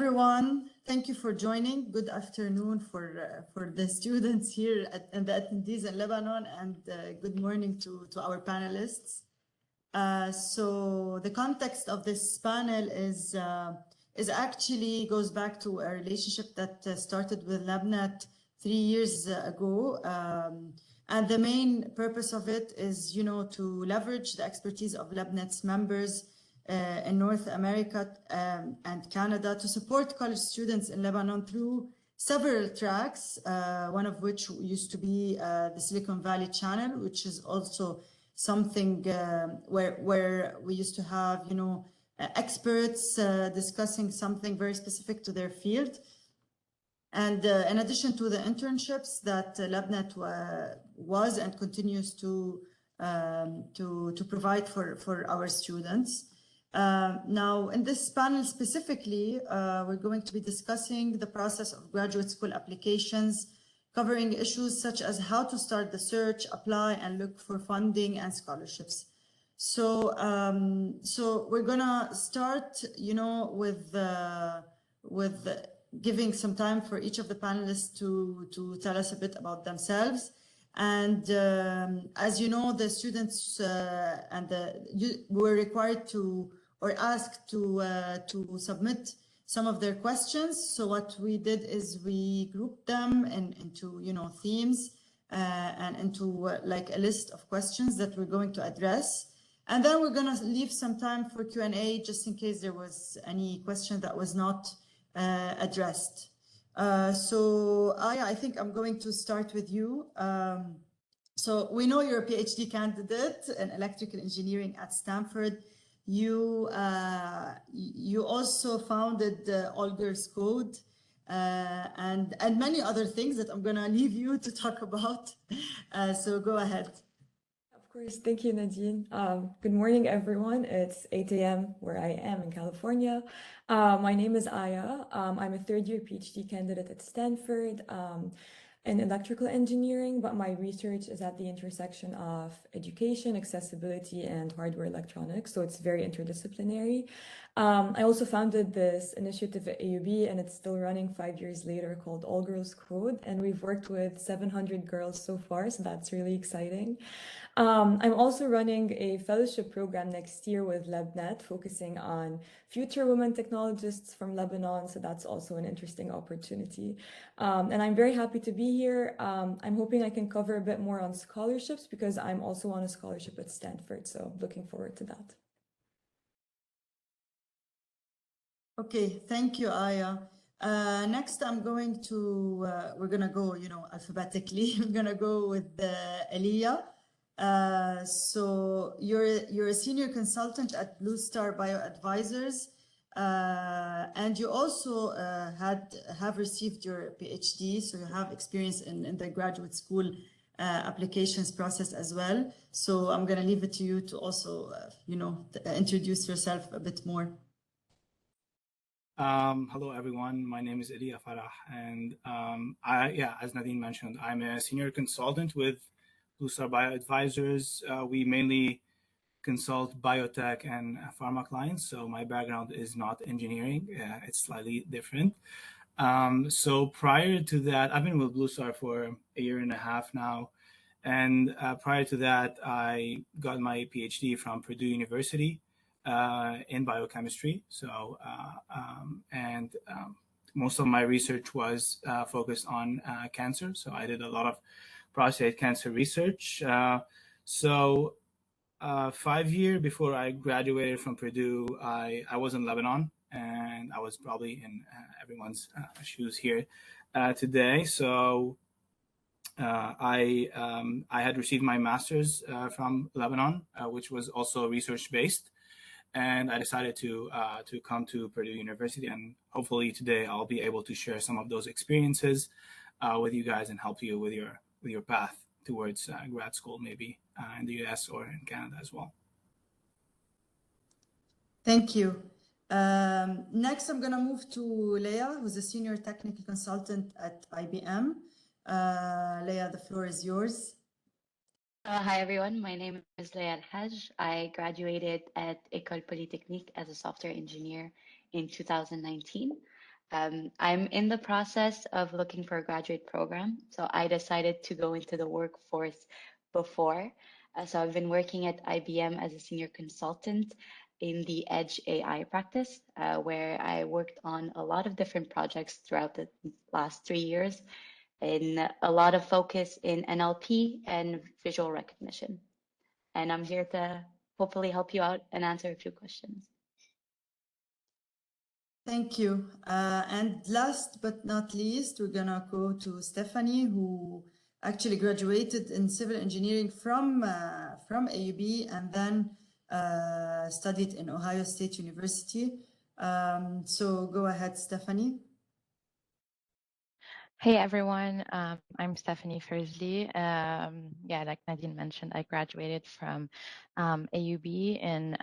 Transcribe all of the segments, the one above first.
everyone. Thank you for joining. Good afternoon for the students here and the attendees in Lebanon, and good morning to our panelists. So the context of this panel is actually goes back to a relationship that started with LebNet 3 years ago. And the main purpose of it is, to leverage the expertise of LebNet's members in North America and Canada to support college students in Lebanon through several tracks, one of which used to be the Silicon Valley Channel, which is also something where we used to have, experts discussing something very specific to their field. And in addition to the internships that LebNet was and continues to provide for our students. Now, in this panel specifically, we're going to be discussing the process of graduate school applications, covering issues such as how to start the search, apply, and look for funding and scholarships. So, we're gonna start, with giving some time for each of the panelists to tell us a bit about themselves. And as you know, the students were required to or asked to submit some of their questions. So what we did is we grouped them into themes and into like a list of questions that we're going to address. And then we're going to leave some time for Q&A just in case there was any question that was not addressed. So I think I'm going to start with you. So we know you're a PhD candidate in electrical engineering at Stanford. You also founded All Girls Code and many other things that I'm gonna leave you to talk about. So go ahead. Of course, thank you, Nadine. Good morning, everyone. It's 8 a.m. where I am in California. My name is Aya. I'm a third-year PhD candidate at Stanford in electrical engineering, but my research is at the intersection of education, accessibility, and hardware electronics, so it's very interdisciplinary. I also founded this initiative at AUB, and it's still running 5 years later, called All Girls Code, and we've worked with 700 girls so far, so that's really exciting. I'm also running a fellowship program next year with LebNet, focusing on future women technologists from Lebanon. So that's also an interesting opportunity. And I'm very happy to be here. I'm hoping I can cover a bit more on scholarships because I'm also on a scholarship at Stanford. So looking forward to that. Okay, thank you, Aya. Next, I'm going to, we're going to go, alphabetically. We're going to go with Elia. So you're a senior consultant at Blue Star Bioadvisors, and you also have received your PhD, so you have experience in the graduate school applications process as well. So I'm going to leave it to you to also, introduce yourself a bit more. Hello, everyone. My name is Elia Farah, and as Nadine mentioned, I'm a senior consultant with Blue Star Bioadvisors. We mainly consult biotech and pharma clients, so my background is not engineering. It's slightly different. So prior to that, I've been with Blue Star for a year and a half now, and prior to that, I got my PhD from Purdue University in biochemistry. So, most of my research was focused on cancer. So I did a lot of prostate cancer research. 5 years before I graduated from Purdue, I was in Lebanon, and I was probably in everyone's shoes here today. So I had received my master's from Lebanon, which was also research-based. And I decided to come to Purdue University, and hopefully today I'll be able to share some of those experiences with you guys and help you with your path towards grad school, maybe in the US or in Canada as well. Thank you. Next, I'm going to move to Leah, who's a senior technical consultant at IBM. Leah, the floor is yours. Hi, everyone. My name is Hage. I graduated at École Polytechnique as a software engineer in 2019. I'm in the process of looking for a graduate program. So I decided to go into the workforce before. So I've been working at IBM as a senior consultant in the Edge AI practice, where I worked on a lot of different projects throughout the last 3 years, in a lot of focus in NLP and visual recognition. And I'm here to hopefully help you out and answer a few questions. Thank you. And last but not least, we're gonna go to Stephanie, who actually graduated in civil engineering from AUB and then studied in Ohio State University. So go ahead, Stephanie. Hey everyone, I'm Stephanie Ferzli. Yeah, like Nadine mentioned, I graduated from AUB in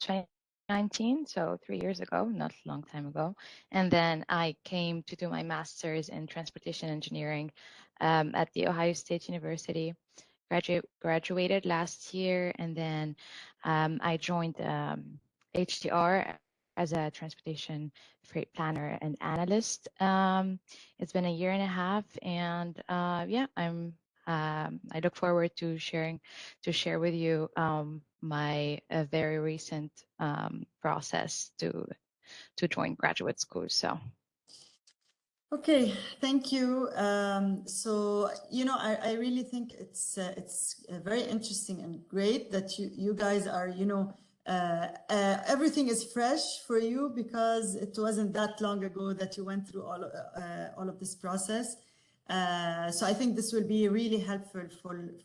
2019, so 3 years ago, not a long time ago. And then I came to do my master's in transportation engineering at the Ohio State University. Graduated last year, and then I joined HDR as a transportation freight planner and analyst. It's been a year and a half, and yeah, I look forward to share with you my very recent process to join graduate school. So. Okay, thank you. So, you know, I really think it's very interesting and great that you guys are, you know, everything is fresh for you because it wasn't that long ago that you went through all of this process. So I think this will be really helpful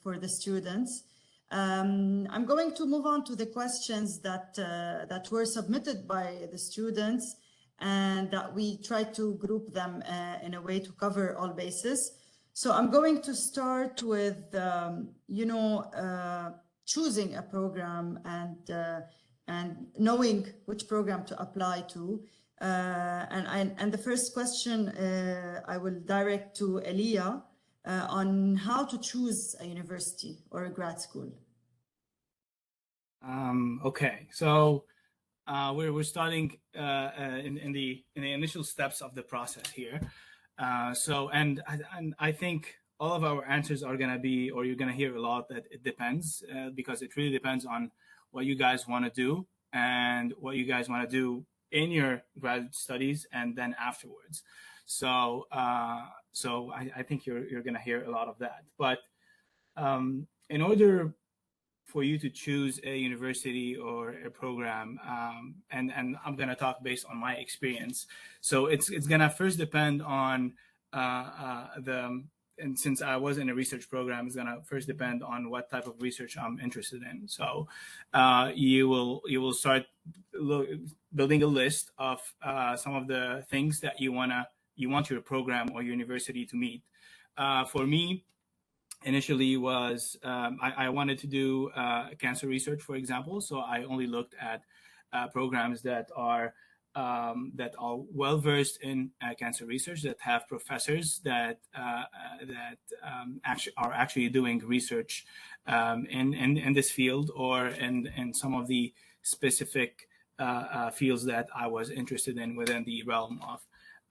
for the students. I'm going to move on to the questions that were submitted by the students, and that we try to group them in a way to cover all bases. So I'm going to start with, you know, choosing a program and knowing which program to apply to. And the first question I will direct to Elia on how to choose a university or a grad school. Okay, so we're starting in the initial steps of the process here. So I think all of our answers are gonna be, or you're gonna hear a lot that it depends, because it really depends on what you guys want to do and what you guys want to do in your graduate studies and then afterwards. So I think you're gonna hear a lot of that. But in order for you to choose a university or a program, and I'm gonna talk based on my experience. So it's gonna first depend on and since I was in a research program, it's gonna first depend on what type of research I'm interested in. So you will start building a list of some of the things that you want your program or university to meet. For me, initially was I wanted to do cancer research, for example. So I only looked at programs that are well versed in cancer research, that have professors that actually doing research in this field or in some of the specific fields that I was interested in within the realm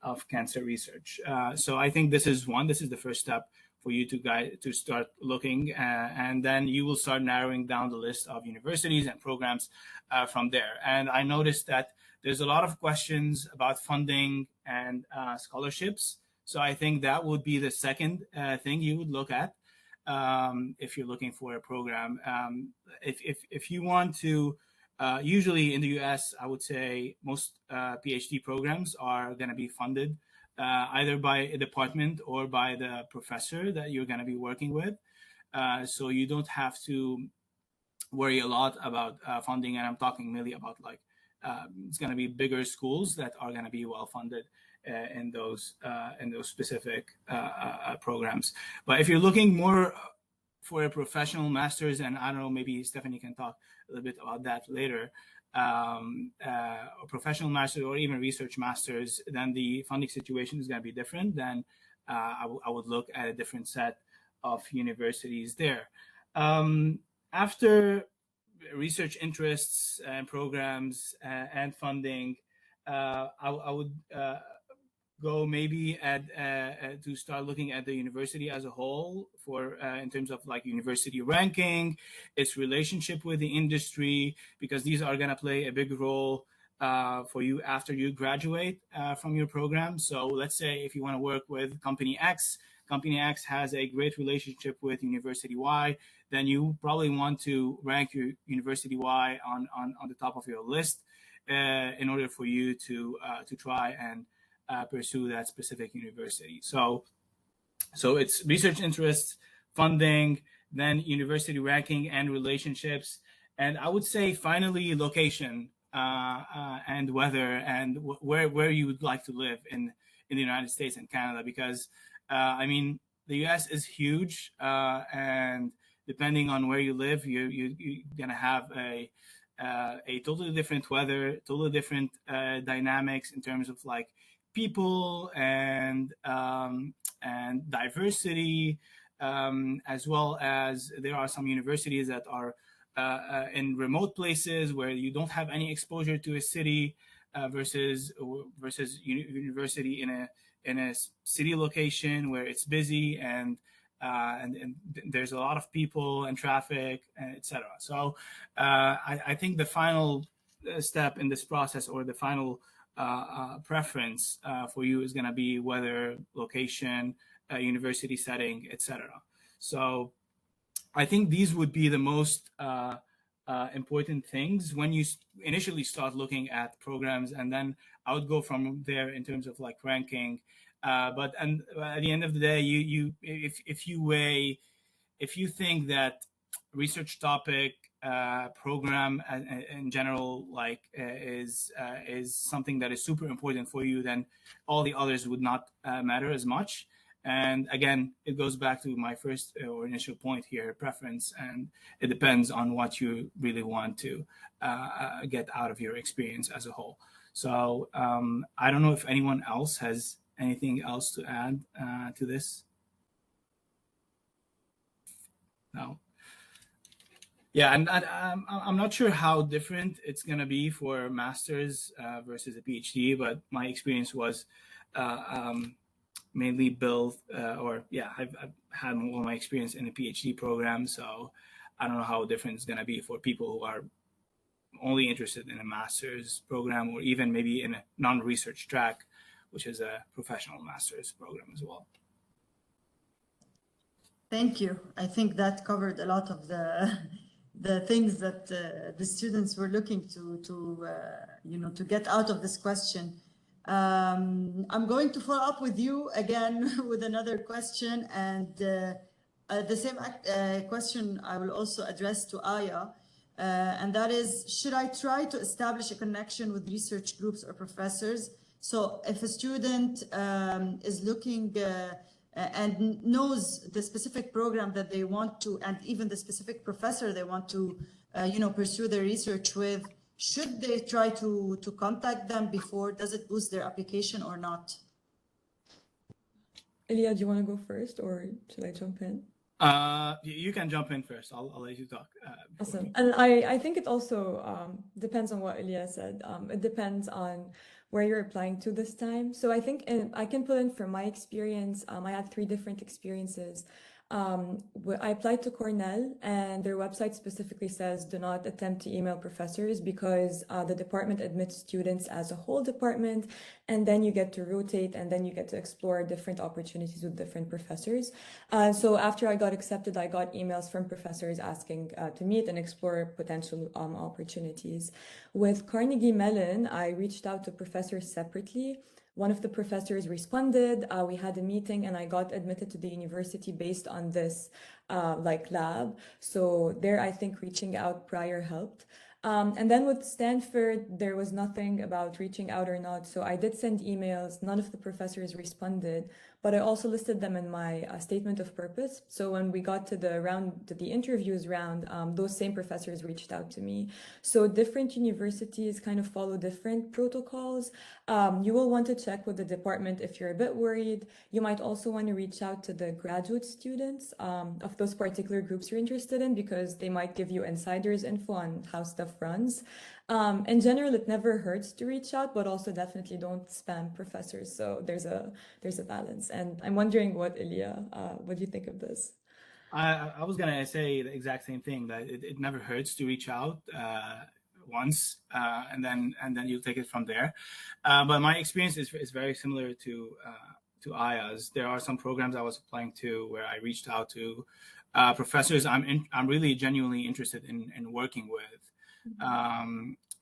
of cancer research. So I think this is the first step for you to start looking, and then you will start narrowing down the list of universities and programs from there. And I noticed that there's a lot of questions about funding and scholarships. So I think that would be the second thing you would look at if you're looking for a program. If you want to, usually in the US, I would say most PhD programs are going to be funded either by a department or by the professor that you're going to be working with. So you don't have to worry a lot about funding. And I'm talking mainly about like, it's going to be bigger schools that are going to be well funded in those specific programs. But if you're looking more for a professional master's, and I don't know, maybe Stephanie can talk a little bit about that later, a professional master's or even research master's, then the funding situation is going to be different. Then I would look at a different set of universities there. After research interests and programs and funding, I would go maybe to start looking at the university as a whole for in terms of like university ranking, its relationship with the industry, because these are going to play a big role for you after you graduate from your program. So let's say if you want to work with company X has a great relationship with University Y, then you probably want to rank your University Y on the top of your list in order for you to try and pursue that specific university. So it's research interests, funding, then university ranking and relationships, and I would say finally location and weather and where you would like to live in the United States and Canada, because I mean the U.S. is huge, and depending on where you live, you're gonna have a totally different weather, totally different dynamics in terms of like people and diversity, as well as there are some universities that are in remote places where you don't have any exposure to a city versus university in a city location where it's busy and there's a lot of people and traffic, etc. So I think the final step in this process, or the final preference for you, is going to be weather, location, university setting, etc. So I think these would be the most important things when you initially start looking at programs, and then I would go from there in terms of like ranking. But at the end of the day, if you think that research topic, program in general, like is something that is super important for you, then all the others would not matter as much. And again, it goes back to my first or initial point here, preference, and it depends on what you really want to get out of your experience as a whole. So I don't know if anyone else has anything else to add to this. No. Yeah, and I'm not sure how different it's going to be for master's versus a PhD, but my experience was mainly built, I've had all my experience in a PhD program, so I don't know how different it's going to be for people who are only interested in a master's program, or even maybe in a non-research track, which is a professional master's program as well. Thank you. I think that covered a lot of the things that the students were looking to get out of this question. I'm going to follow up with you again with another question, and the same question I will also address to Aya, and that is, should I try to establish a connection with research groups or professors? So if a student is looking and knows the specific program that they want to, and even the specific professor they want to, pursue their research with, should they try to contact them before? Does it boost their application or not? Elia, do you want to go first, or should I jump in? You can jump in first. I'll let you talk. Awesome. And I think it also depends on what Elia said. It depends on where you're applying to this time. So I think I can put in from my experience, I had 3 different experiences. I applied to Cornell, and their website specifically says do not attempt to email professors, because the department admits students as a whole department, and then you get to rotate, and then you get to explore different opportunities with different professors. So after I got accepted, I got emails from professors asking to meet and explore potential opportunities. With Carnegie Mellon, I reached out to professors separately. One of the professors responded, we had a meeting, and I got admitted to the university based on this lab. So there, I think reaching out prior helped. And then with Stanford, there was nothing about reaching out or not. So I did send emails. None of the professors responded, but I also listed them in my statement of purpose. So when we got to the interviews round, those same professors reached out to me. So different universities kind of follow different protocols. You will want to check with the department if you're a bit worried. You might also want to reach out to the graduate students of those particular groups you're interested in, because they might give you insiders info on how stuff fronts. In general, it never hurts to reach out, but also definitely don't spam professors. So there's a balance. And I'm wondering what what do you think of this? I was gonna say the exact same thing, that it never hurts to reach out once, and then you take it from there. But my experience is very similar to Aya's. There are some programs I was applying to where I reached out to professors I'm really genuinely interested in working with.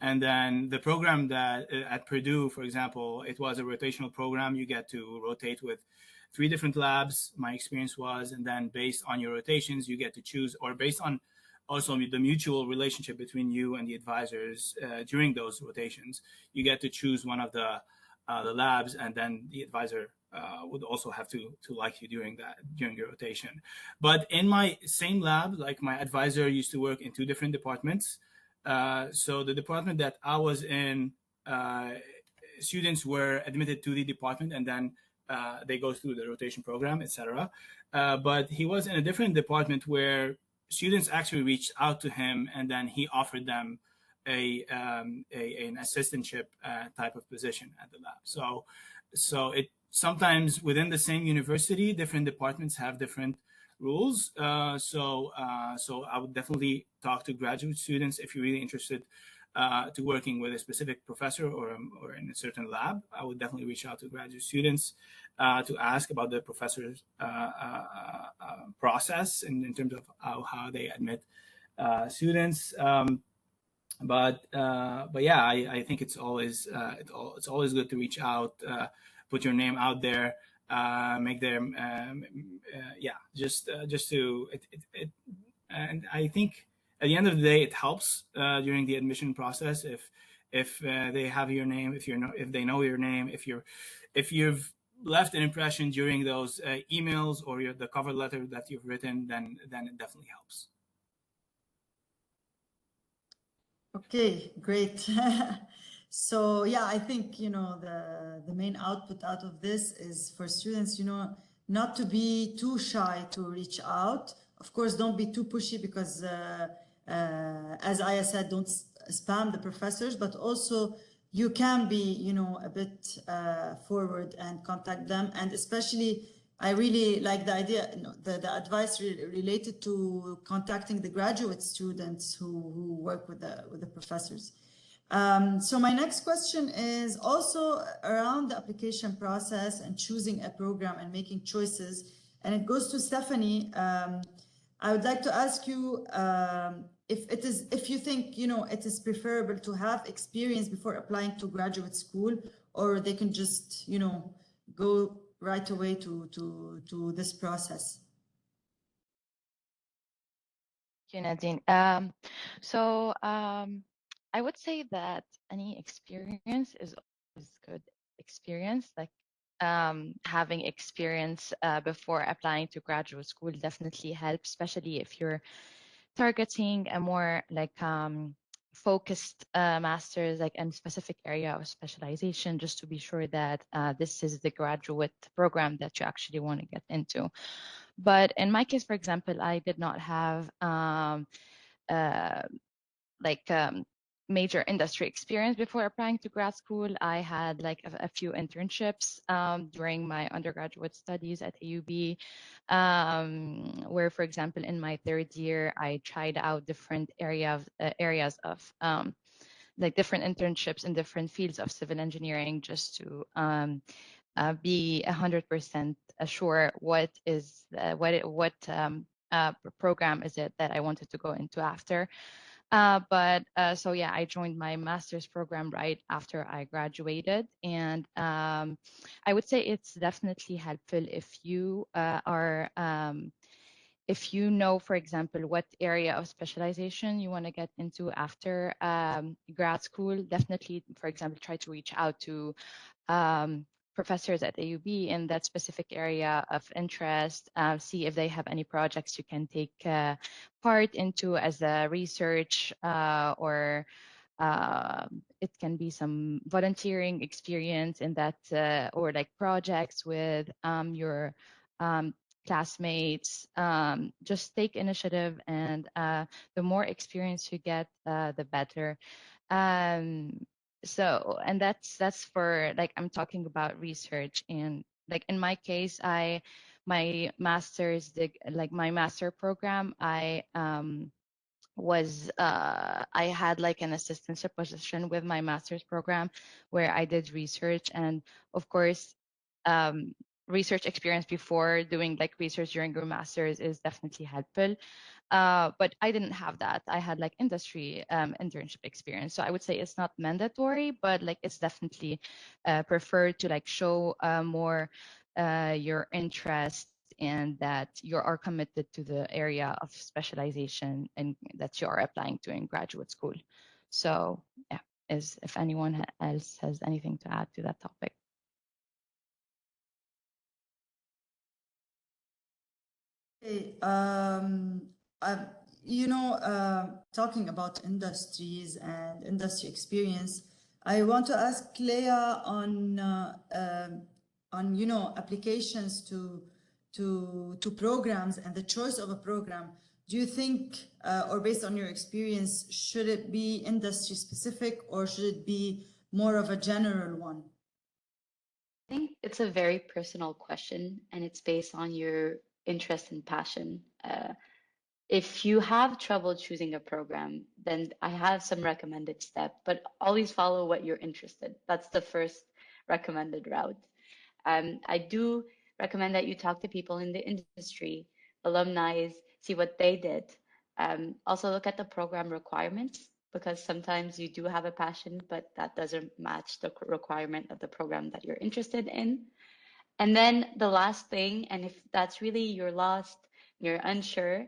And then the program that at Purdue, for example, it was a rotational program. You get to rotate with 3 different labs, my experience was, and then based on your rotations, you get to choose, or based on also the mutual relationship between you and the advisors during those rotations, you get to choose one of the labs, and then the advisor would also have to like you during your rotation. But in my same lab, like, my advisor used to work in 2 different departments. So the department that I was in, students were admitted to the department, and then they go through the rotation program, etc. But he was in a different department where students actually reached out to him, and then he offered them an assistantship type of position at the lab. So it sometimes within the same university, different departments have different rules. So I would definitely talk to graduate students if you're really interested to working with a specific professor or in a certain lab. I would definitely reach out to graduate students to ask about the professor's process in terms of how they admit students. But yeah, I think it's always good to reach out, put your name out there, make them just to it. And I think at the end of the day, it helps during the admission process if they have your name, if they know your name, if you've left an impression during those emails or the cover letter that you've written, then it definitely helps. Okay, great. So yeah, I think, the main output out of this is for students, not to be too shy to reach out. Of course, don't be too pushy because, as Aya said, don't spam the professors, but also you can be, a bit forward and contact them. And especially, I really like the idea, the advice related to contacting the graduate students who work with the professors. So my next question is also around the application process and choosing a program and making choices. And it goes to Stephanie. I would like to ask you if you think, it is preferable to have experience before applying to graduate school, or they can just, go right away to this process. Thank you, Nadine. I would say that any experience is always good experience. Like having experience before applying to graduate school definitely helps, especially if you're targeting a more like focused master's, like in specific area of specialization, just to be sure that this is the graduate program that you actually want to get into. But in my case, for example, I did not have major industry experience before applying to grad school. I had like a few internships during my undergraduate studies at AUB, where, for example, in my 3rd year, I tried out different areas of like different internships in different fields of civil engineering, just to be 100% sure what program is it that I wanted to go into after. So yeah, I joined my master's program right after I graduated, and I would say it's definitely helpful if you if you know, for example, what area of specialization you want to get into after grad school. Definitely, for example, try to reach out to professors at AUB in that specific area of interest, see if they have any projects you can take part into as a research or it can be some volunteering experience in that or like projects with your classmates. Just take initiative, and the more experience you get, the better. So, and that's for, like, I'm talking about research, and like in my case, my master's, like my master program, I had like an assistantship position with my master's program where I did research, and of course, um, research experience before doing like research during your master's is definitely helpful. But I didn't have that. I had like industry internship experience. So I would say it's not mandatory, but like it's definitely preferred to like show more your interest and that you are committed to the area of specialization and that you are applying to in graduate school. So yeah, if anyone else has anything to add to that topic. Okay, talking about industries and industry experience, I want to ask Leah on applications to programs and the choice of a program. Do you think, or based on your experience, should it be industry specific or should it be more of a general one? I think it's a very personal question, and it's based on your interest and passion. If you have trouble choosing a program, then I have some recommended steps, but always follow what you're interested. That's the first recommended route. I do recommend that you talk to people in the industry, alumni, see what they did. Also look at the program requirements, because sometimes you do have a passion, but that doesn't match the requirement of the program that you're interested in. And then the last thing, and if that's really you're lost, you're unsure,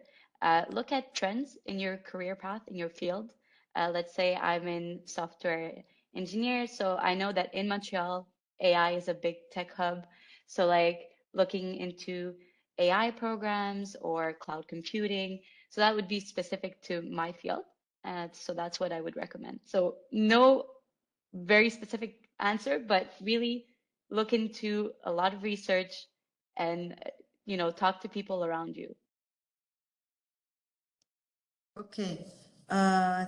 look at trends in your career path, in your field. Let's say I'm in software engineer, so I know that in Montreal, AI is a big tech hub. So like looking into AI programs or cloud computing. So that would be specific to my field. So that's what I would recommend. So no very specific answer, but really look into a lot of research and talk to people around you. Okay,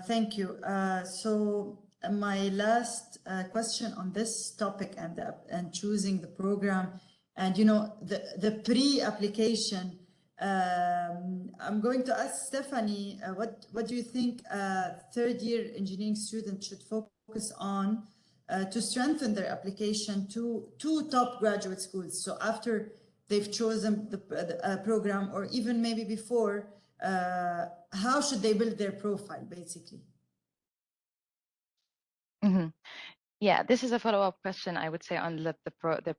thank you. So my last question on this topic and choosing the program and the pre-application. I'm going to ask Stephanie, what do you think a third-year engineering student should focus on to strengthen their application to two top graduate schools? So after they've chosen the program, or even maybe before, how should they build their profile, basically? Mm-hmm. Yeah, this is a follow-up question, I would say, on the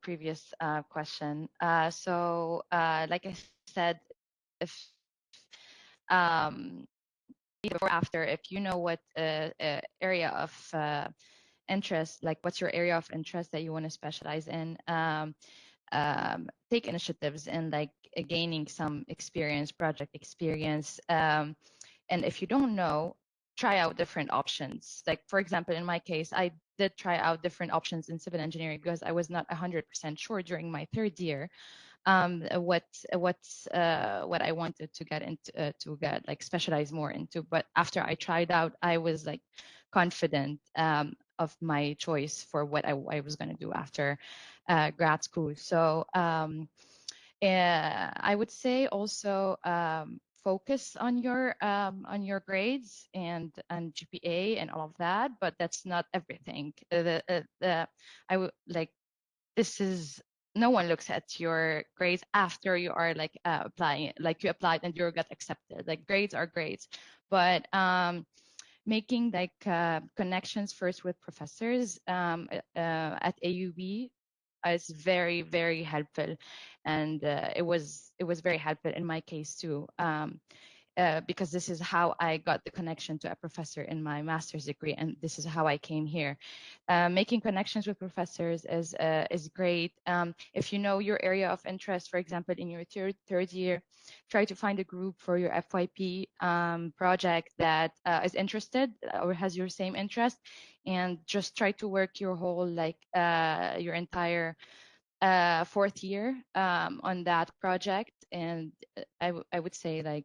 previous question. Like I said, if before or after, if you know what area of interest, like what's your area of interest that you want to specialize in, take initiatives in like gaining some experience, project experience. And if you don't know, try out different options. Like, for example, in my case, I did try out different options in civil engineering because I was not 100% sure during my third year what I wanted to get into, to get like specialize more into. But after I tried out, I was like confident of my choice for what I was going to do after grad school. So I would say also focus on your grades and GPA and all of that, but that's not everything. I would like this is no one looks at your grades after you are like applying, like you applied and you got accepted. Like grades are grades, but making like connections first with professors at AUB is very, very helpful, and it was very helpful in my case too. Because this is how I got the connection to a professor in my master's degree, and this is how I came here. Making connections with professors is great. If you know your area of interest, for example, in your third year, try to find a group for your FYP project that is interested or has your same interest, and just try to work your whole your entire fourth year on that project, and I would say like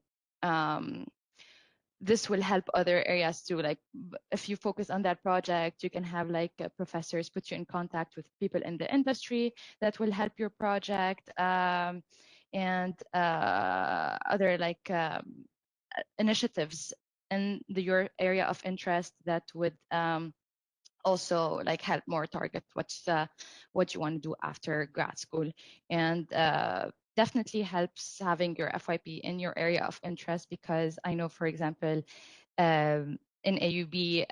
this will help other areas too. Like if you focus on that project, you can have like professors put you in contact with people in the industry that will help your project, and other like initiatives in your area of interest that would also like help more target what you want to do after grad school. And definitely helps having your FYP in your area of interest, because I know, for example, in AUB,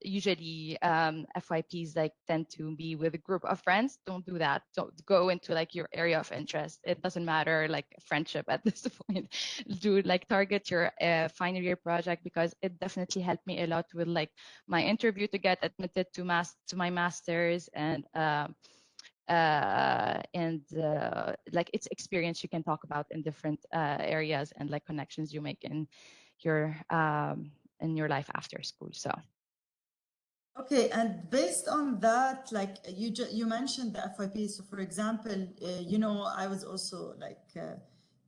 usually FYPs like tend to be with a group of friends. Don't do that. Don't go into like your area of interest. It doesn't matter like friendship at this point. Do like target your final year project, because it definitely helped me a lot with like my interview to get admitted to my master's, and like it's experience you can talk about in different areas, and like connections you make in your life after school. So Okay, and based on that, like you mentioned the FYP. So for example, I was also like,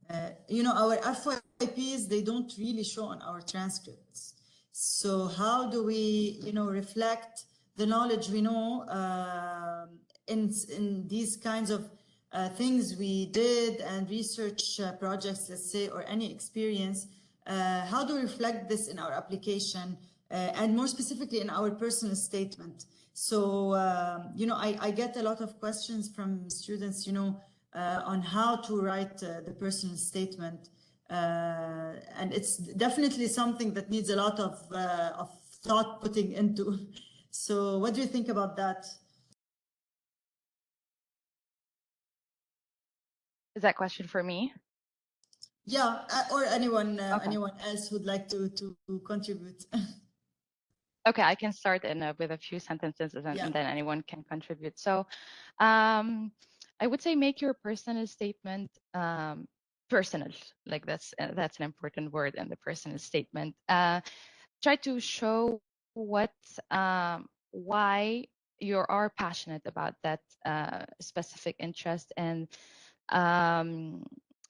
our FYPs, they don't really show on our transcripts. So how do we, reflect the knowledge we know in these kinds of things we did and research projects, let's say, or any experience? How do we reflect this in our application? And more specifically in our personal statement. So, I get a lot of questions from students, on how to write the personal statement. And it's definitely something that needs a lot of thought putting into. So what do you think about that? is that question for me? Yeah, or anyone Okay. anyone else who'd like to contribute. Okay, I can start with a few sentences, and then anyone can contribute. So I would say make your personal statement personal. Like that's an important word in the personal statement. Try to show why you are passionate about that specific interest, and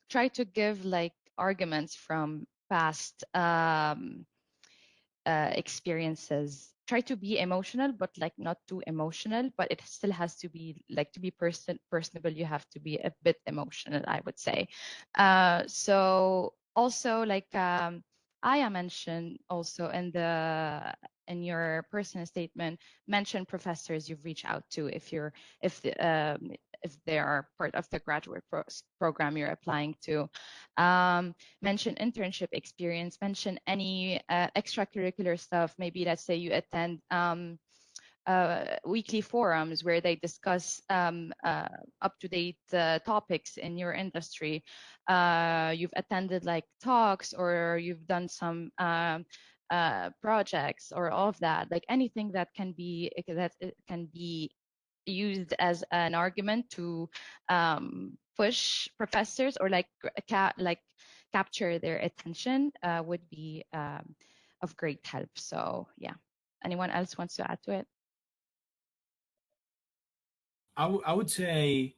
try to give like arguments from past experiences. Try to be emotional, but like not too emotional, but it still has to be like, to be personable, you have to be a bit emotional, I would say. So also like Aya mentioned also in your personal statement, mention professors you've reached out to if they are part of the graduate program you're applying to. Mention internship experience, mention any extracurricular stuff. Maybe let's say you attend weekly forums where they discuss up-to-date topics in your industry. You've attended like talks, or you've done some projects, or all of that. Like anything that can be used as an argument to push professors, or like capture their attention, would be of great help. So yeah, anyone else wants to add to it? I would say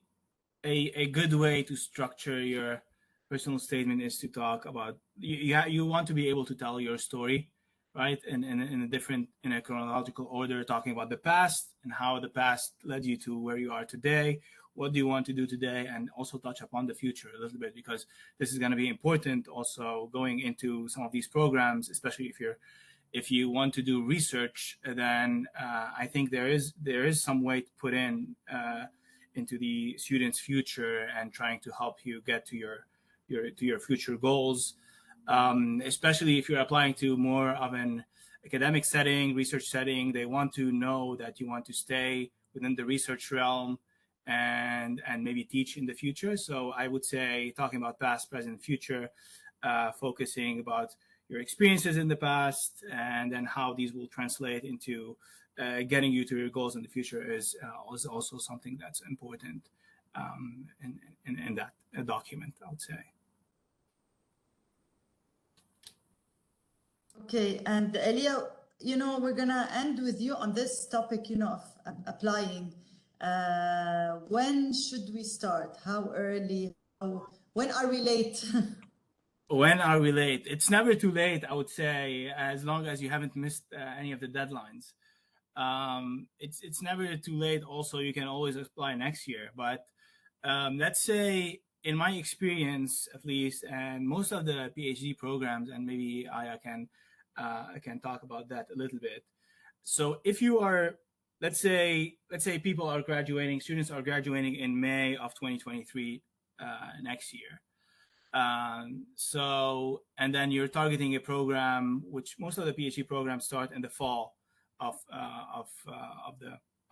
a good way to structure your personal statement is to talk about you want to be able to tell your story, right? In a chronological order, talking about the past and how the past led you to where you are today. What do you want to do today? And also touch upon the future a little bit, because this is going to be important also going into some of these programs, especially if you want to do research. Then I think there is some way to put into the student's future and trying to help you get to your future goals. Especially if you're applying to more of an academic setting, research setting, they want to know that you want to stay within the research realm and maybe teach in the future. So I would say talking about past, present, future, focusing about your experiences in the past, and then how these will translate into getting you to your goals in the future is also something that's important in that document, I would say. Okay, and Elia, we're gonna end with you on this topic, of applying. When should we start? How early? When are we late? When are we late? It's never too late, I would say, as long as you haven't missed any of the deadlines. It's never too late. Also, you can always apply next year. But let's say, in my experience, at least, and most of the PhD programs, and maybe I can talk about that a little bit. So if you are, let's say people are graduating, students are graduating in May of 2023 next year. And then you're targeting a program, which most of the PhD programs start in the fall of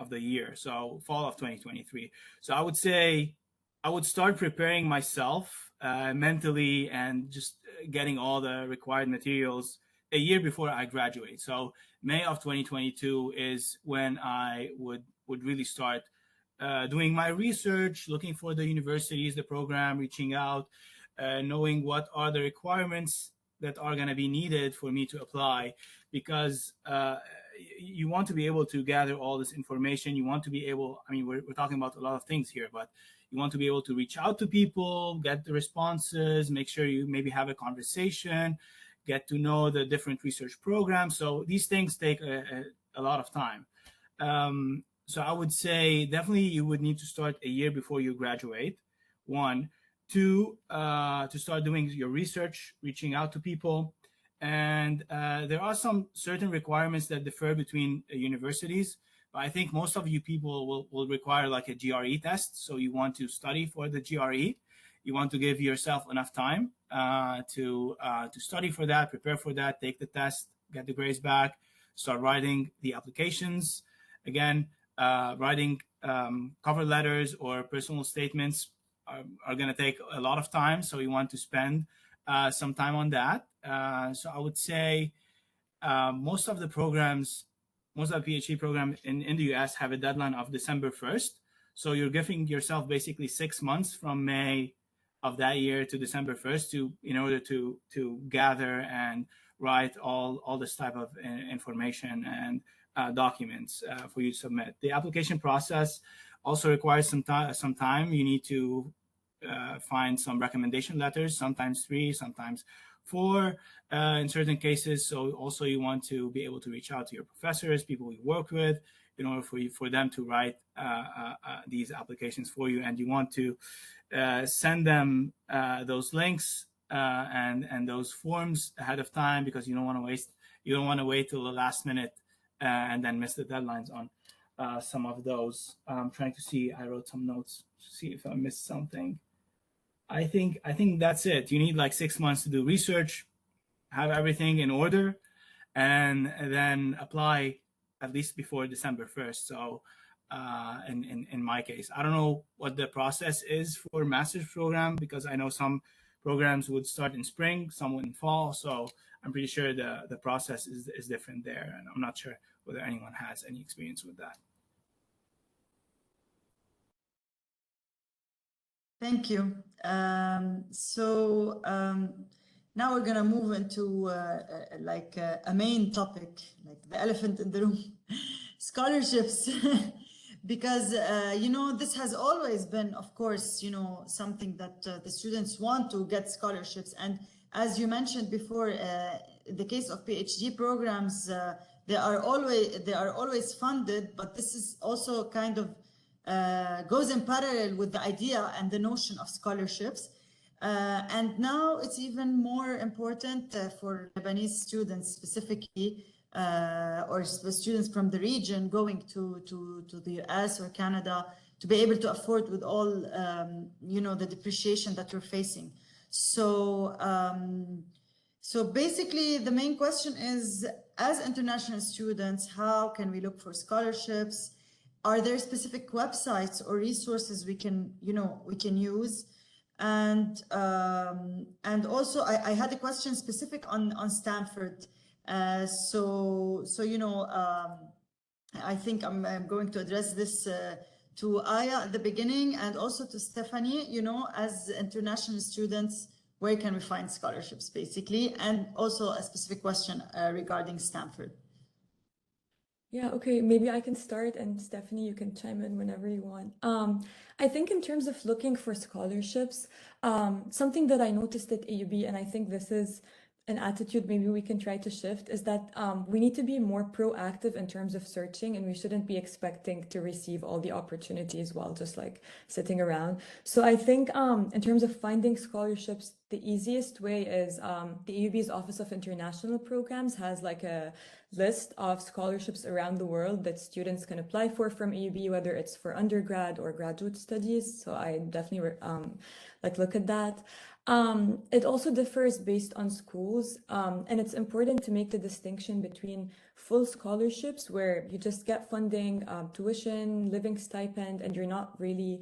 the year, so fall of 2023. So I would say I would start preparing myself mentally and just getting all the required materials a year before I graduate. So May of 2022 is when I would really start doing my research, looking for the universities, the program, reaching out, knowing what are the requirements that are going to be needed for me to apply, because you want to be able to gather all this information. You want to be able, I mean, we're talking about a lot of things here, but you want to be able to reach out to people, get the responses, make sure you maybe have a conversation, get to know the different research programs. So these things take a lot of time. So I would say definitely you would need to start a year before you graduate, one. Two, to start doing your research, reaching out to people. And there are some certain requirements that differ between universities, but I think most of you people will require like a GRE test. So you want to study for the GRE. You want to give yourself enough time to study for that, prepare for that, take the test, get the grades back, start writing the applications. Again, writing cover letters or personal statements are going to take a lot of time, so you want to spend some time on that. So I would say most of the PhD programs in the US have a deadline of December 1st. So you're giving yourself basically 6 months from May of that year to December 1st in order to gather and write all this type of information and documents for you to submit. The application process also requires some time. You need to find some recommendation letters, sometimes 3, sometimes 4 in certain cases. So also you want to be able to reach out to your professors, people you work with, in order for them to write these applications for you. And you want to send them those links and those forms ahead of time, because you don't want to wait till the last minute and then miss the deadlines on some of those. I'm trying to see, I wrote some notes to see if I missed something. I think that's it. You need like 6 months to do research, have everything in order, and then apply at least before December 1st. So in my case, I don't know what the process is for master's program, because I know some programs would start in spring, some in fall. So I'm pretty sure the process is different there. And I'm not sure whether anyone has any experience with that. Thank you. Now we're gonna move into a main topic, like the elephant in the room, scholarships, because this has always been, of course, something that the students want to get scholarships. And as you mentioned before, in the case of PhD programs, they are always funded, but this is also kind of goes in parallel with the idea and the notion of scholarships. And now it's even more important for Lebanese students specifically, or students from the region going to the US or Canada, to be able to afford with all, the depreciation that we're facing. So basically the main question is, as international students, how can we look for scholarships? Are there specific websites or resources we can use? And also I had a question specific on Stanford. I think I'm going to address this to Aya at the beginning, and also to Stephanie. As international students, where can we find scholarships, basically? And also a specific question regarding Stanford. Yeah, okay, maybe I can start and Stephanie, you can chime in whenever you want. I think in terms of looking for scholarships, something that I noticed at AUB, and I think this is an attitude maybe we can try to shift, is that we need to be more proactive in terms of searching, and we shouldn't be expecting to receive all the opportunities while just like sitting around. So I think in terms of finding scholarships, the easiest way is the AUB's Office of International Programs has like a list of scholarships around the world that students can apply for from AUB, whether it's for undergrad or graduate studies. So I definitely like look at that. It also differs based on schools, and it's important to make the distinction between full scholarships where you just get funding, tuition, living stipend, and you're not really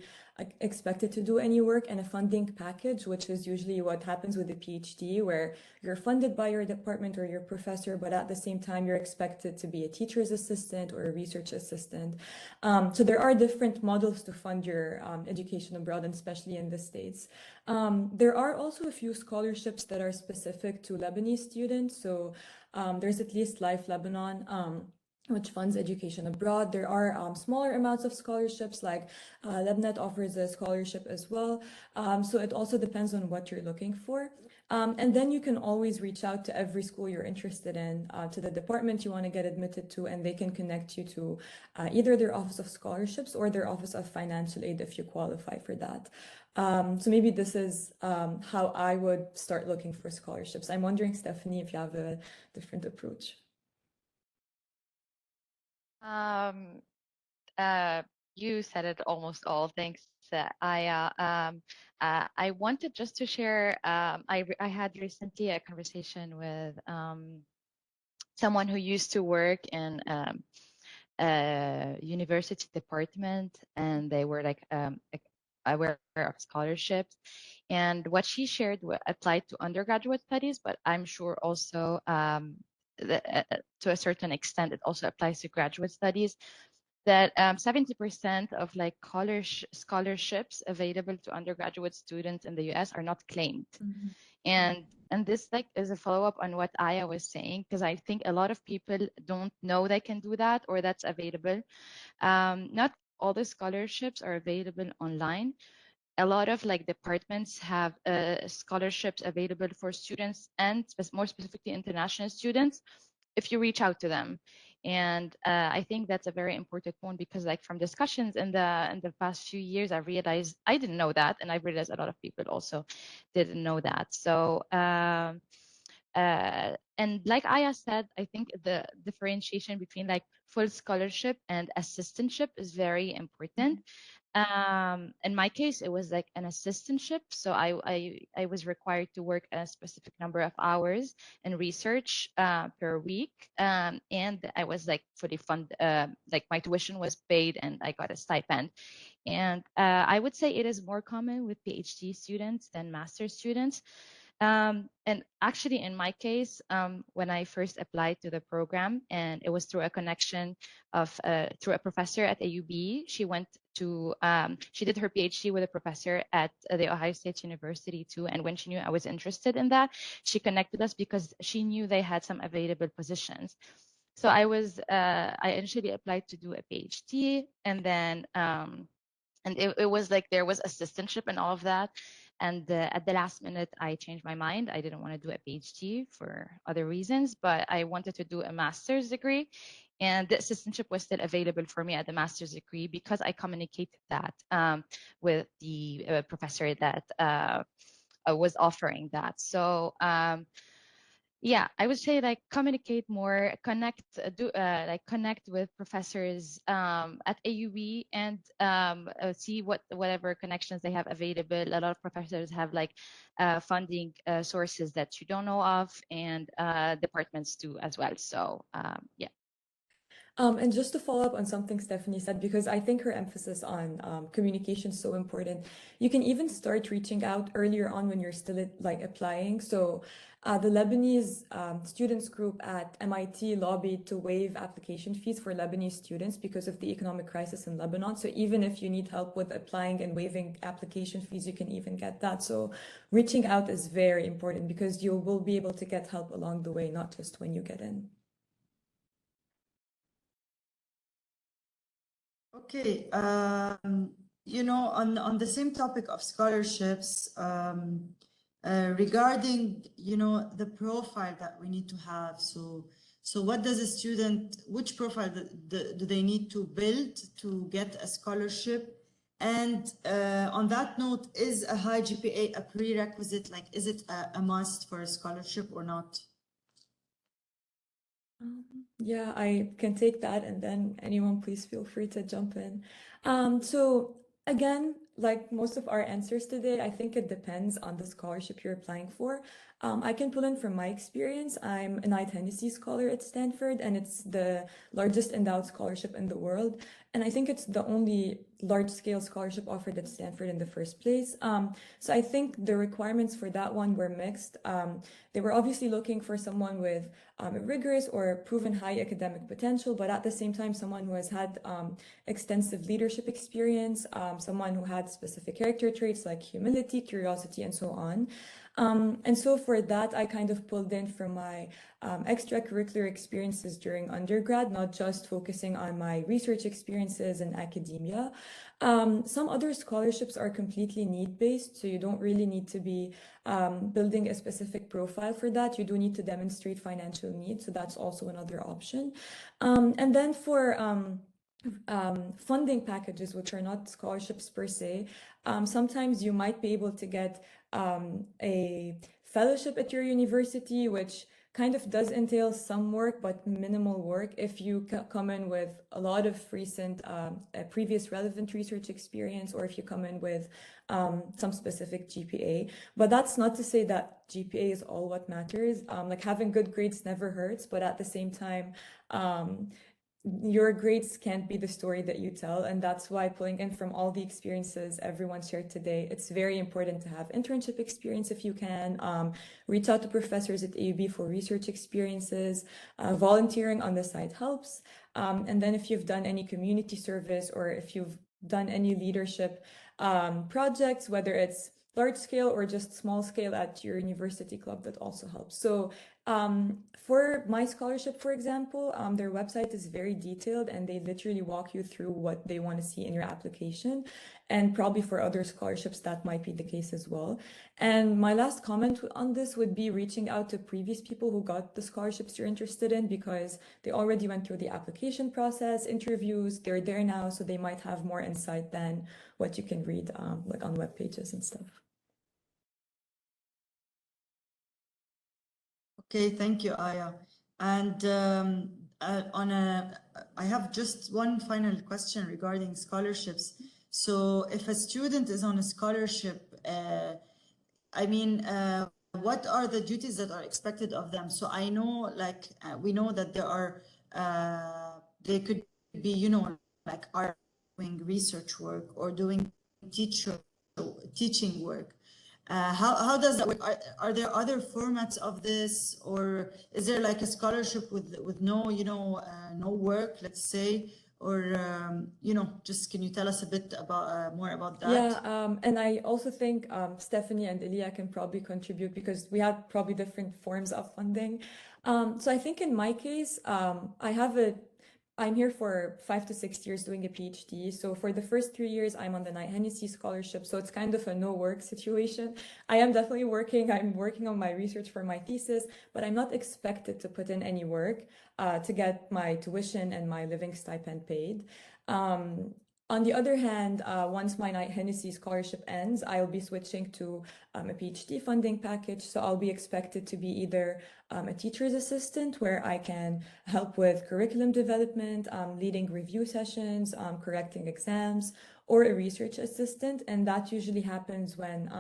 expected to do any work, and a funding package, which is usually what happens with a PhD, where you're funded by your department or your professor, but at the same time, you're expected to be a teacher's assistant or a research assistant. So there are different models to fund your education abroad, and especially in the States. There are also a few scholarships that are specific to Lebanese students. So there's at least Life Lebanon, which funds education abroad. There are smaller amounts of scholarships, like LebNet offers a scholarship as well. So it also depends on what you're looking for. And then you can always reach out to every school you're interested in, to the department you want to get admitted to, and they can connect you to either their Office of Scholarships or their Office of Financial Aid if you qualify for that. So maybe this is how I would start looking for scholarships. I'm wondering, Stephanie, if you have a different approach. Um, you said it almost all. Thanks, Aya. I wanted just to share. I had recently a conversation with someone who used to work in a university department, and they were like aware of scholarships. And what she shared applied to undergraduate studies, but I'm sure also to a certain extent it also applies to graduate studies. That 70% of like scholarships available to undergraduate students in the US are not claimed. Mhm. And this like is a follow-up on what Aya was saying, because I think a lot of people don't know they can do that or that's available. Not all the scholarships are available online. A lot of like departments have scholarships available for students and more specifically international students if you reach out to them. And I think that's a very important point, because like from discussions in the past few years, I realized I didn't know that, and I realized a lot of people also didn't know that. So and like Aya said, I think the differentiation between like full scholarship and assistantship is very important. In my case, it was like an assistantship. So I was required to work a specific number of hours in research per week. And I was like fully funded, like my tuition was paid and I got a stipend. And I would say it is more common with PhD students than master's students. And actually, in my case, when I first applied to the program, and it was through a connection of through a professor at AUB, she went to she did her PhD with a professor at the Ohio State University too. And when she knew I was interested in that, she connected us because she knew they had some available positions. So I initially applied to do a PhD, and then and it was like there was assistantship and all of that. And at the last minute, I changed my mind. I didn't want to do a PhD for other reasons, but I wanted to do a master's degree. And the assistantship was still available for me at the master's degree because I communicated that with the professor that was offering that. So yeah, I would say like communicate more, connect, connect with professors at AUB, and see whatever connections they have available. A lot of professors have like funding sources that you don't know of, and departments too as well. So yeah. And just to follow up on something Stephanie said, because I think her emphasis on communication is so important. You can even start reaching out earlier on when you're still like applying. So the Lebanese students group at MIT lobbied to waive application fees for Lebanese students because of the economic crisis in Lebanon. So even if you need help with applying and waiving application fees, you can even get that. So reaching out is very important because you will be able to get help along the way, not just when you get in. Okay, you know, on the same topic of scholarships, regarding, you know, the profile that we need to have. So what does a student, which profile do they need to build to get a scholarship? And on that note, is a high GPA a prerequisite? Like, is it a must for a scholarship or not? Yeah, I can take that, and then anyone please feel free to jump in. So again, like most of our answers today, I think it depends on the scholarship you're applying for. I can pull in from my experience. I'm a Knight Hennessy Scholar at Stanford, and it's the largest endowed scholarship in the world. And I think it's the only large-scale scholarship offered at Stanford in the first place. So I think the requirements for that one were mixed. They were obviously looking for someone with a rigorous or proven high academic potential, but at the same time, someone who has had extensive leadership experience, someone who had specific character traits like humility, curiosity, and so on. And so for that, I kind of pulled in from my extracurricular experiences during undergrad, not just focusing on my research experiences in academia. Some other scholarships are completely need-based, so you don't really need to be building a specific profile for that. You do need to demonstrate financial need, so that's also another option. And then for funding packages, which are not scholarships per se, sometimes you might be able to get a fellowship at your university, which kind of does entail some work, but minimal work if you come in with a lot of recent previous relevant research experience, or if you come in with some specific GPA. But that's not to say that GPA is all what matters. Like having good grades never hurts, but at the same time, your grades can't be the story that you tell. And that's why, pulling in from all the experiences everyone shared today, it's very important to have internship experience if you can. Reach out to professors at AUB for research experiences. Volunteering on the side helps. And then if you've done any community service, or if you've done any leadership projects, whether it's large scale or just small scale at your university club, that also helps. So for my scholarship, for example, their website is very detailed, and they literally walk you through what they want to see in your application. And probably for other scholarships, that might be the case as well. And my last comment on this would be reaching out to previous people who got the scholarships you're interested in, because they already went through the application process, interviews, they're there now, so they might have more insight than what you can read like on web pages and stuff. Okay, thank you, Aya. And I have just one final question regarding scholarships. So if a student is on a scholarship, I mean, what are the duties that are expected of them? So I know, like, we know that there are, they could be, you know, like doing research work or doing teaching work. How does that work? Are there other formats of this, or is there like a scholarship with no, you know, no work, let's say, or you know, just can you tell us a bit about more about that? Yeah, and I also think Stephanie and Elia can probably contribute, because we have probably different forms of funding. So I think in my case, I'm here for 5 to 6 years doing a PhD. So for the first 3 years, I'm on the Knight Hennessy scholarship. So it's kind of a no work situation. I am definitely working. I'm working on my research for my thesis, but I'm not expected to put in any work to get my tuition and my living stipend paid. On the other hand, once my Knight Hennessy scholarship ends, I'll be switching to a PhD funding package. So I'll be expected to be either a teacher's assistant, where I can help with curriculum development, leading review sessions, correcting exams, or a research assistant. And that usually happens when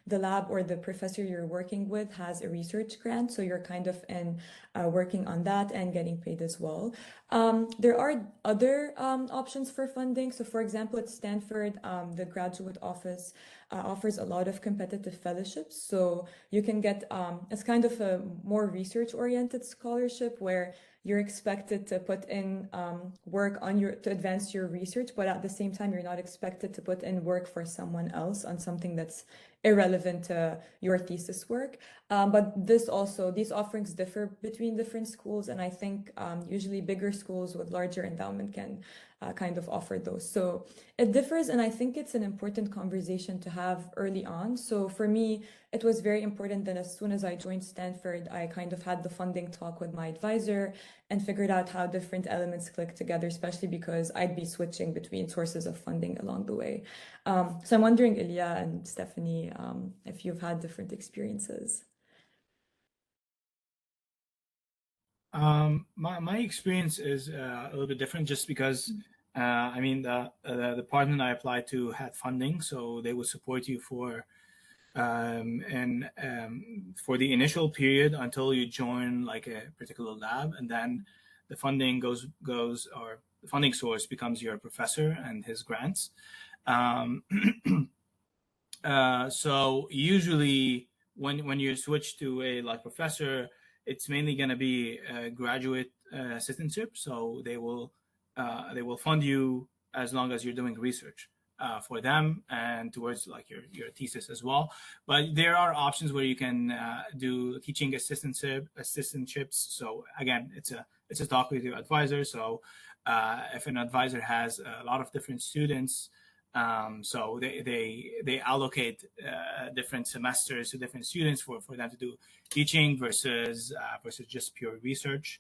the lab or the professor you're working with has a research grant. So you're kind of working on that and getting paid as well. There are other options for funding. So for example, at Stanford, the graduate office offers a lot of competitive fellowships. So you can get, it's kind of a more research-oriented scholarship, where you're expected to put in work on to advance your research, but at the same time, you're not expected to put in work for someone else on something that's irrelevant to your thesis work. But these offerings differ between different schools, and I think usually bigger schools with larger endowment can kind of offer those. So it differs, and I think it's an important conversation to have early on. So for me, it was very important that as soon as I joined Stanford, I kind of had the funding talk with my advisor and figured out how different elements click together, especially because I'd be switching between sources of funding along the way. So I'm wondering, Elia and Stephanie, if you've had different experiences. My experience is a little bit different just because I mean the department I applied to had funding, so they would support you for for the initial period until you join like a particular lab, and then the funding goes or the funding source becomes your professor and his grants. So usually when you switch to a like professor, it's mainly going to be a graduate assistantship. So they will fund you as long as you're doing research for them and towards like your thesis as well. But there are options where you can do teaching assistantships. So again, it's a talk with your advisor. So if an advisor has a lot of different students, so they allocate different semesters to different students for them to do teaching versus just pure research.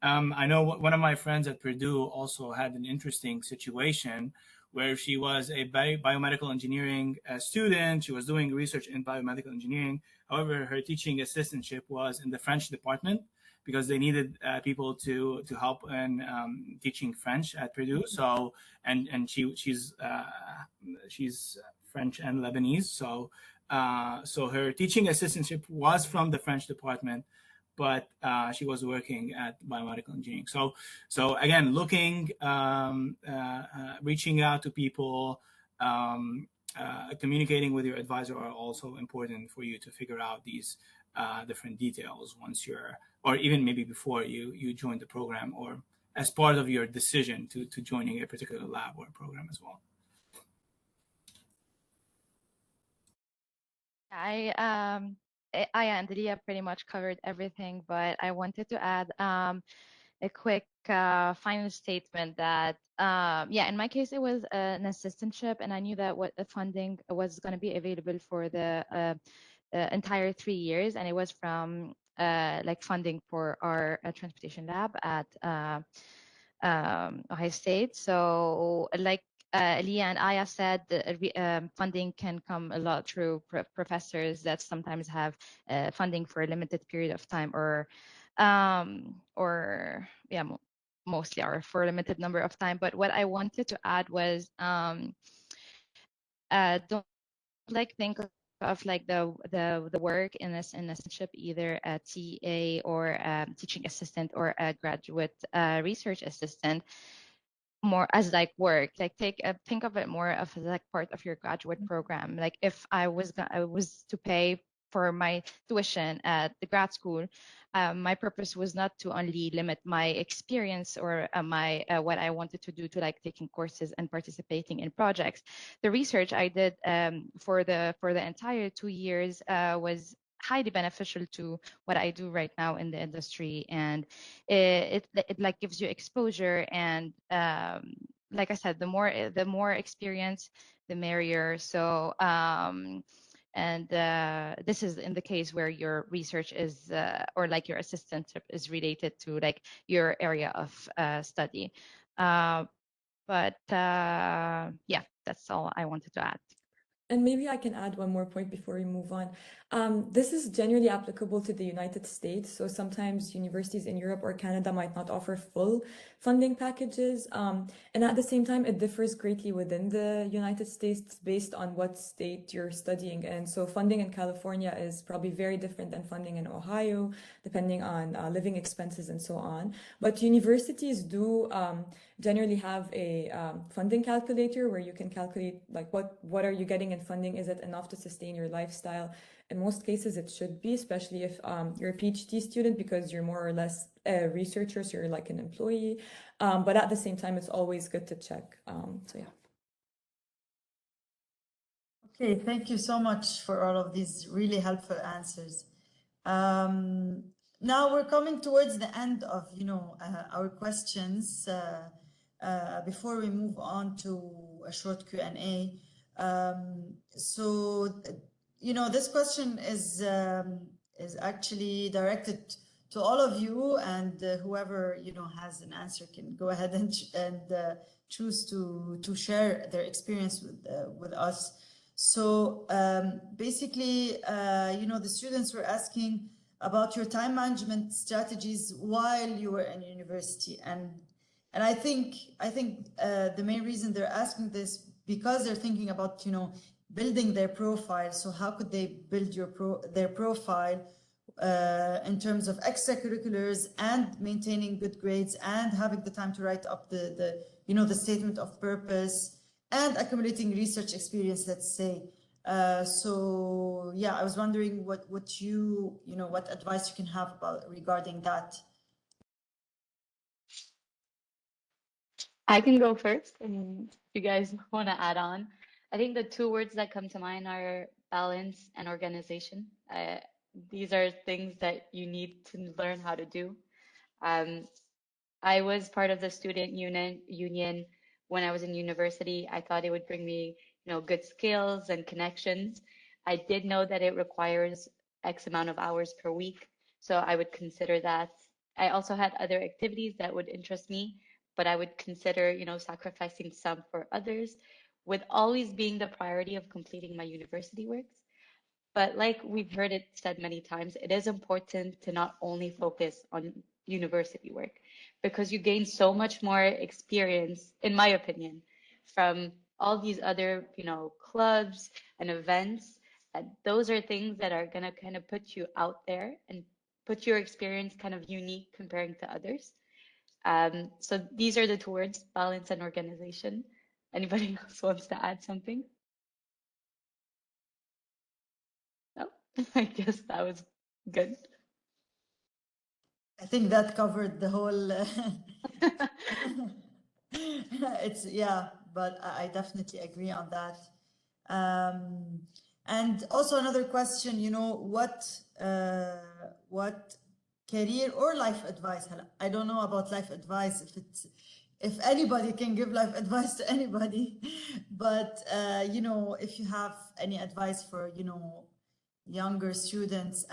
I know one of my friends at Purdue also had an interesting situation where she was a biomedical engineering student. She was doing research in biomedical engineering. However, her teaching assistantship was in the French department because they needed people to help in teaching French at Purdue. So and she's French and Lebanese. So so her teaching assistantship was from the French department, but she was working at biomedical engineering. So again, looking, reaching out to people, communicating with your advisor are also important for you to figure out these different details once you're, or even maybe before you join the program, or as part of your decision to joining a particular lab or program as well. I and Elia pretty much covered everything, but I wanted to add a quick final statement that yeah, in my case it was an assistantship, and I knew that what the funding was going to be available for the entire 3 years, and it was from like funding for our transportation lab at Ohio State. So like Elia and Aya said, funding can come a lot through professors that sometimes have funding for a limited period of time, or yeah, mostly are for a limited number of time. But what I wanted to add was don't like think of like the work in this internship, either a TA or a teaching assistant or a graduate research assistant, more as like work. Like think of it more of like part of your graduate program. Like if I was to pay for my tuition at the grad school, my purpose was not to only limit my experience or my what I wanted to do to like taking courses and participating in projects. The research I did for the entire 2 years was highly beneficial to what I do right now in the industry, and it like gives you exposure, and like I said, the more experience, the merrier. So and this is in the case where your research is or like your assistantship is related to like your area of study. But yeah, that's all I wanted to add. And maybe I can add one more point before we move on. This is generally applicable to the United States. So sometimes universities in Europe or Canada might not offer full funding packages. And at the same time, it differs greatly within the United States based on what state you're studying in. So funding in California is probably very different than funding in Ohio, depending on living expenses and so on. But universities do generally have a funding calculator where you can calculate like what are you getting in funding? Is it enough to sustain your lifestyle? In most cases, it should be, especially if you're a PhD student, because you're more or less a researcher, so you're like an employee. But at the same time, it's always good to check. So yeah. Okay, thank you so much for all of these really helpful answers. Now we're coming towards the end of our questions. before we move on to a short Q&A. This question is actually directed to all of you, and whoever has an answer can go ahead and choose to share their experience with us. So basically, the students were asking about your time management strategies while you were in university, and I think the main reason they're asking this because they're thinking about building their profile. So how could they build their profile in terms of extracurriculars and maintaining good grades and having the time to write up the statement of purpose and accumulating research experience, let's say. So yeah, I was wondering what advice you can have regarding that. I can go first, and if you guys want to add on. I think the two words that come to mind are balance and organization. These are things that you need to learn how to do. I was part of the student union when I was in university. I thought it would bring me, good skills and connections. I did know that it requires X amount of hours per week, so I would consider that. I also had other activities that would interest me, but I would consider, sacrificing some for others, with always being the priority of completing my university works. But like we've heard it said many times, it is important to not only focus on university work because you gain so much more experience, in my opinion, from all these other, clubs and events. And those are things that are going to kind of put you out there and put your experience kind of unique comparing to others. So these are the two words, balance and organization. Anybody else wants to add something? No? I guess that was good. I think that covered the whole. But I definitely agree on that. And also another question, what career or life advice? I don't know about life advice if anybody can give life advice to anybody, but if you have any advice for younger students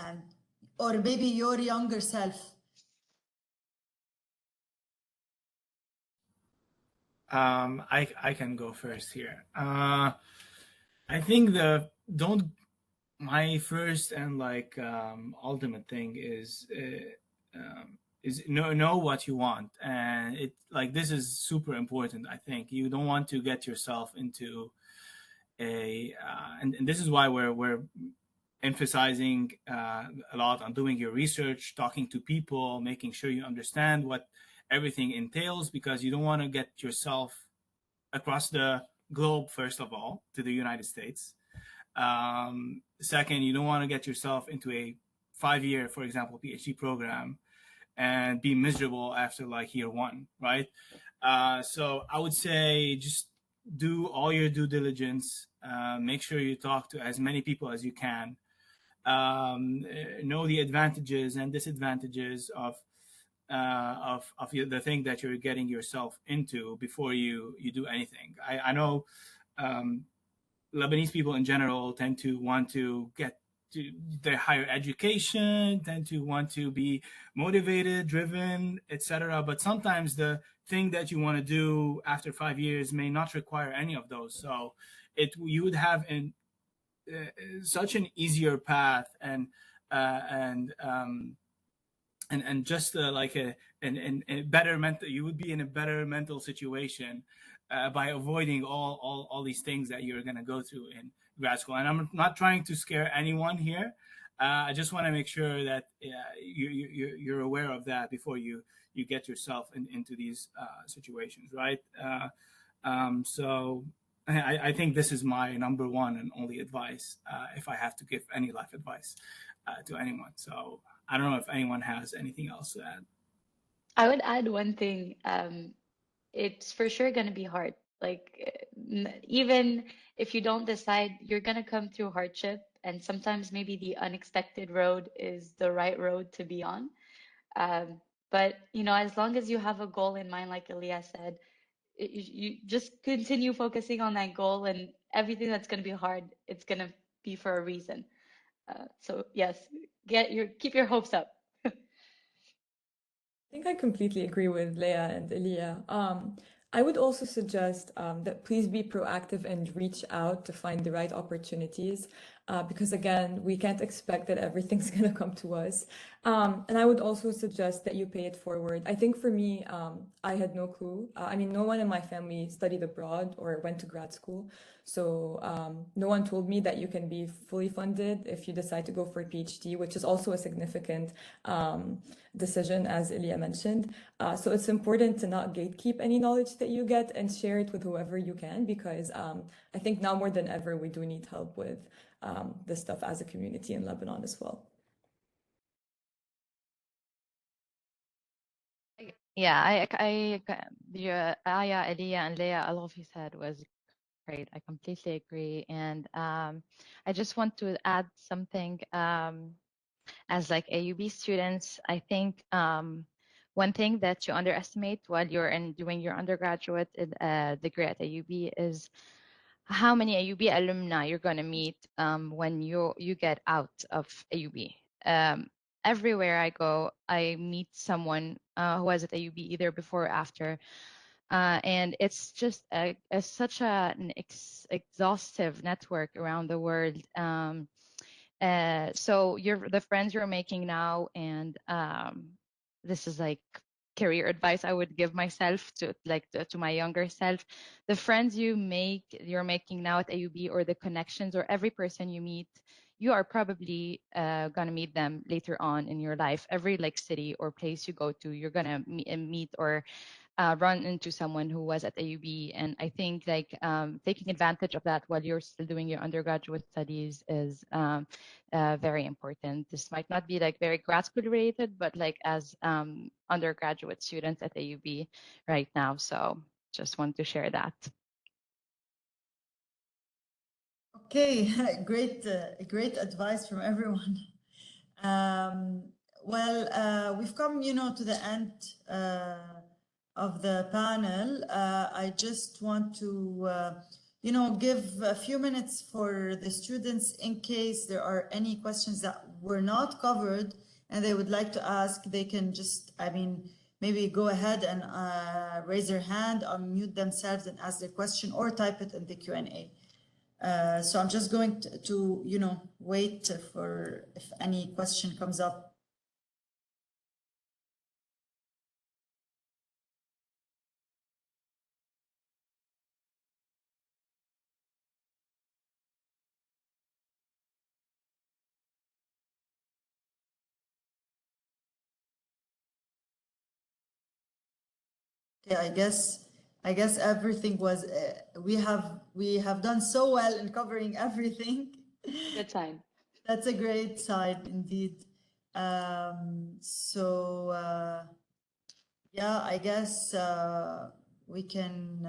or maybe your younger self. I can go first here. I think my first and ultimate thing is know what you want, and this is super important. I think you don't want to get yourself into and this is why we're emphasizing a lot on doing your research, talking to people, making sure you understand what everything entails, because you don't want to get yourself across the globe, first of all, to the United States. Second, you don't want to get yourself into a 5-year, for example, PhD program and be miserable after year one, right? So I would say just do all your due diligence. Make sure you talk to as many people as you can. Know the advantages and disadvantages of the thing that you're getting yourself into before you do anything. I know Lebanese people in general tend to want to get to their higher education, tend to want to be motivated, driven, etc. But sometimes the thing that you want to do after 5 years may not require any of those. So you would have such an easier path and just a better mental, you would be in a better mental situation by avoiding all these things that you're going to go through in grad school. And I'm not trying to scare anyone here. I just want to make sure that you're aware of that before you get yourself into these situations, right? So I think this is my number one and only advice, if I have to give any life advice to anyone. So I don't know if anyone has anything else to add. I would add one thing. It's for sure going to be hard. Even if you don't decide, you're going to come through hardship, and sometimes maybe the unexpected road is the right road to be on. But as long as you have a goal in mind, like Elia said, you just continue focusing on that goal, and everything that's going to be hard, it's going to be for a reason. So yes, keep your hopes up. I think I completely agree with Leah and Elia. I would also suggest that please be proactive and reach out to find the right opportunities, because again, we can't expect that everything's going to come to us. And I would also suggest that you pay it forward. I think for me, I had no clue. I mean, no one in my family studied abroad or went to grad school. So no one told me that you can be fully funded if you decide to go for a PhD, which is also a significant decision, as Elia mentioned. So it's important to not gatekeep any knowledge that you get and share it with whoever you can, because I think now more than ever, we do need help with this stuff as a community in Lebanon as well. Yeah, Aya, Elia, and Leah, all of you said was great. I completely agree. And I just want to add something. As like AUB students, I think one thing that you underestimate while you're doing your undergraduate degree at AUB is how many AUB alumni you're going to meet when you get out of AUB. Everywhere I go, I meet someone who was at AUB either before or after. And it's just such an exhaustive network around the world. So the friends you're making now, and this is like career advice I would give myself to my younger self. The friends you're making now at AUB, or the connections, or every person you meet, you are probably gonna meet them later on in your life. Every like city or place you go to, you're gonna meet or run into someone who was at AUB. And I think like taking advantage of that while you're still doing your undergraduate studies is very important. This might not be like very grad school related, but like as undergraduate students at AUB right now. So just want to share that. Okay, great advice from everyone. We've come, to the end of the panel. I just want to, give a few minutes for the students in case there are any questions that were not covered and they would like to ask. They can just, maybe go ahead and raise their hand, unmute themselves and ask their question, or type it in the Q&A. So I'm just going to wait for if any question comes up. I guess everything was. We have done so well in covering everything. Good sign. That's a great sign indeed. Yeah, I guess we can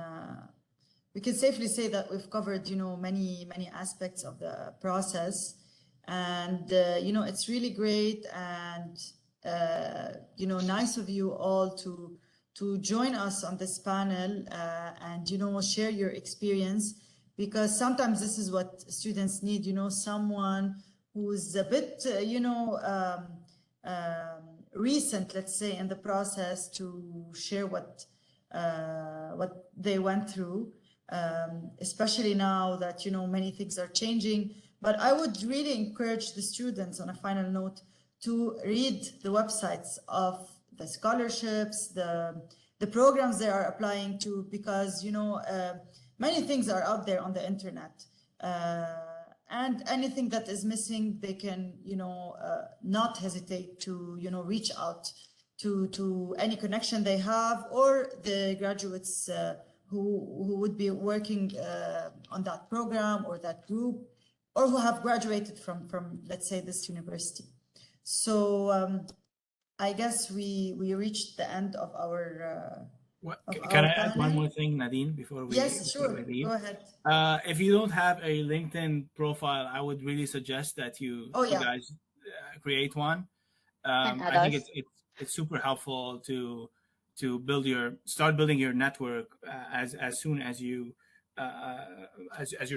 safely say that we've covered many aspects of the process, and it's really great and nice of you all to join us on this panel and share your experience, because sometimes this is what students need, someone who's a bit recent, let's say, in the process, to share what they went through, especially now that many things are changing. But I would really encourage the students, on a final note, to read the websites of the scholarships, the programs they are applying to, because many things are out there on the internet, and anything that is missing, they can not hesitate to reach out to any connection they have, or the graduates who would be working on that program or that group, or who have graduated from let's say this university. So I guess we reached the end of our. Can I add one more thing, Nadine, before we? Yes, sure. Leave? Go ahead. If you don't have a LinkedIn profile, I would really suggest that you guys create one. I think it's super helpful to start building your network as soon as you're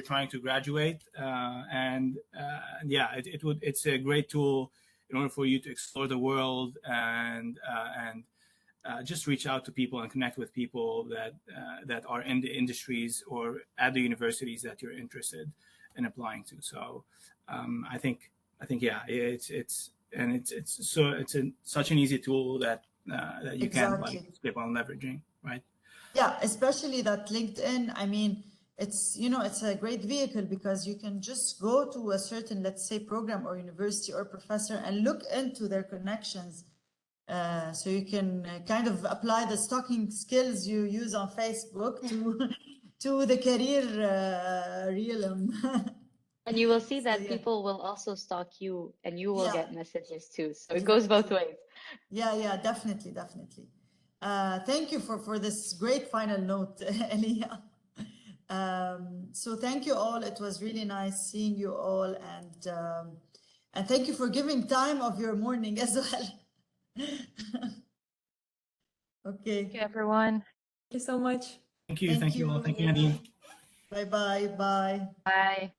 trying to graduate, it's a great tool in order for you to explore the world and just reach out to people and connect with people that are in the industries or at the universities that you're interested in applying to. So I think it's such an easy tool that you Exactly. can keep on leveraging, right? Yeah, especially that LinkedIn. I mean, it's a great vehicle because you can just go to a certain, let's say, program or university or professor and look into their connections. So you can kind of apply the stalking skills you use on Facebook to the career realm. And you will see So, that yeah. people will also stalk you and you will Yeah. get messages too. So it goes both ways. Yeah, definitely. Thank you for this great final note, Elia. So thank you all. It was really nice seeing you all, and thank you for giving time of your morning as well. Okay. Thank you, everyone. Thank you so much. Thank you all. Thank you, Nadine. Bye. Bye.